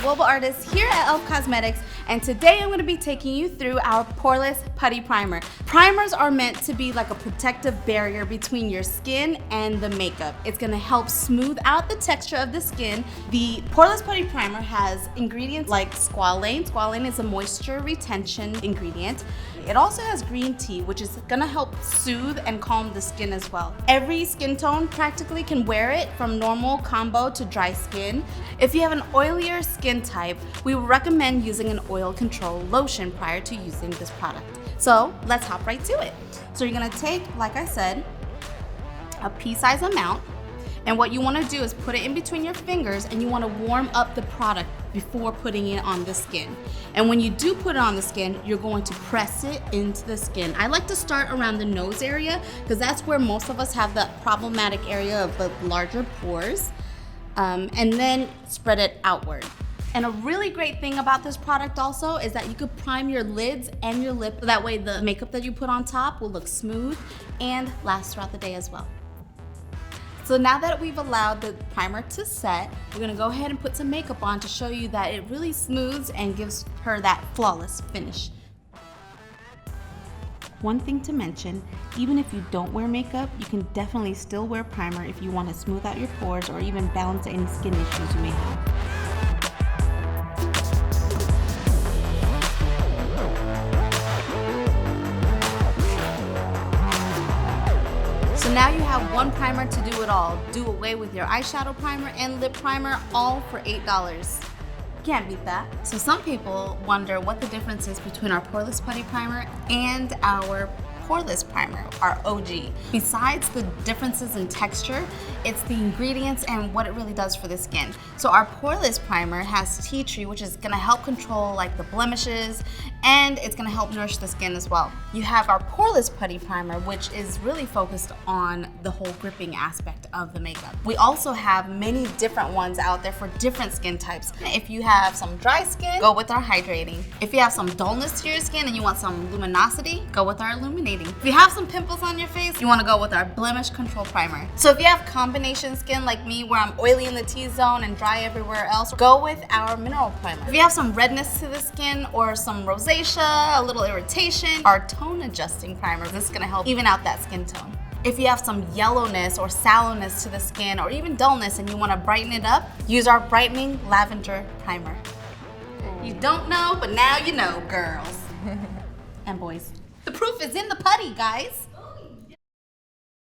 Global Artist here at e.l.f. Cosmetics, and today I'm going to be taking you through our Poreless Putty Primer. Primers are meant to be like a protective barrier between your skin and the makeup. It's going to help smooth out the texture of the skin. The Poreless Putty Primer has ingredients like squalane. Squalane is a moisture retention ingredient. It also has green tea, which is going to help soothe and calm the skin as well. Every skin tone practically can wear it, from normal, combo to dry skin. If you have an oilier skin type, we recommend using an oil control lotion prior to using this product. So let's hop right to it. So you're going to take, like I said, a pea-size amount. And what you want to do is put it in between your fingers, and you want to warm up the product before putting it on the skin. And when you do put it on the skin, you're going to press it into the skin. I like to start around the nose area because that's where most of us have the problematic area of the larger pores. And then spread it outward. And a really great thing about this product also is that you could prime your lids and your lip. That way the makeup that you put on top will look smooth and last throughout the day as well. So now that we've allowed the primer to set, we're gonna go ahead and put some makeup on to show you that it really smooths and gives her that flawless finish. One thing to mention, even if you don't wear makeup, you can definitely still wear primer if you want to smooth out your pores or even balance any skin issues you may have. So now you have one primer to do it all. Do away with your eyeshadow primer and lip primer, all for $8. Can't beat that. So some people wonder what the difference is between our Poreless Putty Primer and our Poreless Primer, our OG. Besides the differences in texture, it's the ingredients and what it really does for the skin. So our Poreless Primer has tea tree, which is gonna help control like the blemishes, and it's gonna help nourish the skin as well. You have our Poreless Putty Primer, which is really focused on the whole gripping aspect of the makeup. We also have many different ones out there for different skin types. If you have some dry skin, go with our hydrating. If you have some dullness to your skin and you want some luminosity, go with our illuminating. If you have some pimples on your face, you want to go with our blemish control primer. So if you have combination skin like me, where I'm oily in the T-zone and dry everywhere else, go with our mineral primer. If you have some redness to the skin or some rosacea, a little irritation, our tone adjusting primer, this is going to help even out that skin tone. If you have some yellowness or sallowness to the skin or even dullness and you want to brighten it up, use our brightening lavender primer. You don't know, but now you know, girls and boys. The proof is in the putty, guys.